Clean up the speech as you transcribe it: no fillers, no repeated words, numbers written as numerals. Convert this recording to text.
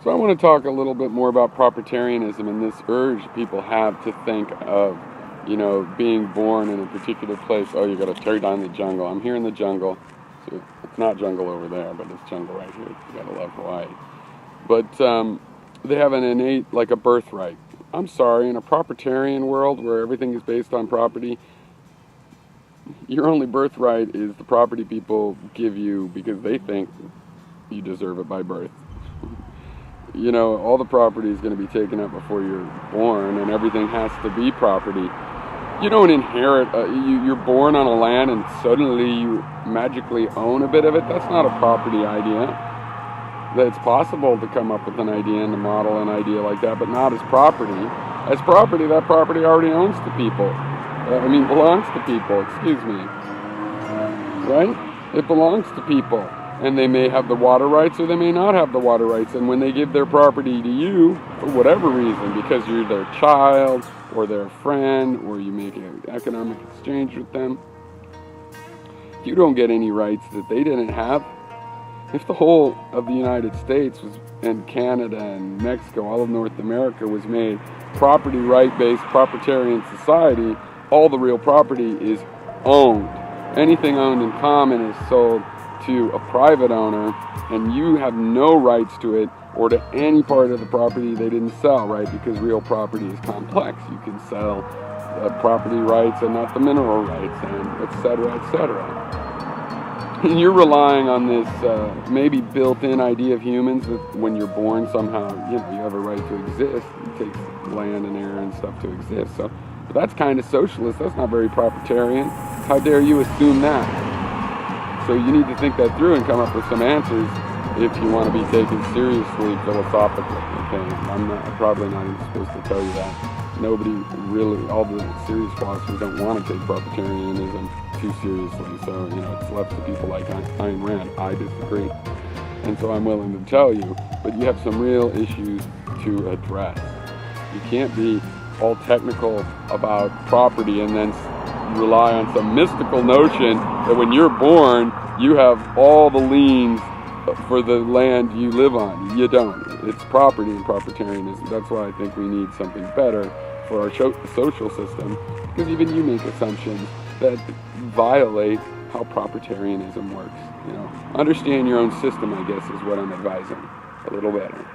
So I want to talk a little bit more about propertarianism and this urge people have to think of, being born in a particular place. Oh, you got to tear down the jungle. I'm here in the jungle. So it's not jungle over there, but it's jungle right here. You got to love Hawaii. But they have an innate, like a birthright. I'm sorry, in a propertarian world where everything is based on property, your only birthright is the property people give you because they think you deserve it by birth. All the property is going to be taken up before you're born, and everything has to be property. You don't inherit, you're born on a land and suddenly you magically own a bit of it. That's not a property idea. That it's possible to come up with an idea and to model an idea like that, but not as property. As property, that property already owns to people. Belongs to people, excuse me. Right? It belongs to people. And they may have the water rights or they may not have the water rights. And when they give their property to you, for whatever reason, because you're their child or their friend or you make an economic exchange with them, you don't get any rights that they didn't have. If the whole of the United States was, and Canada and Mexico, all of North America was made property right-based propertarian society, all the real property is owned. Anything owned in common is sold to a private owner, and you have no rights to it or to any part of the property they didn't sell, right? Because real property is complex. You can sell property rights and not the mineral rights, and et cetera, et cetera. And you're relying on this maybe built-in idea of humans that when you're born somehow, you have a right to exist. It takes land and air and stuff to exist. So but that's kind of socialist. That's not very propertarian. How dare you assume that? So you need to think that through and come up with some answers if you want to be taken seriously philosophically. Okay, I'm probably not even supposed to tell you that. Nobody really, all the serious philosophers don't want to take propertarianism too seriously. So, it's left to people like Ayn Rand. I disagree. And so I'm willing to tell you, but you have some real issues to address. You can't be all technical about property and then rely on some mystical notion that when you're born, you have all the liens for the land you live on. You don't. It's property in propertarianism. That's why I think we need something better for our social system, because even you make assumptions that violate how propertarianism works. Understand your own system, I guess, is what I'm advising a little better.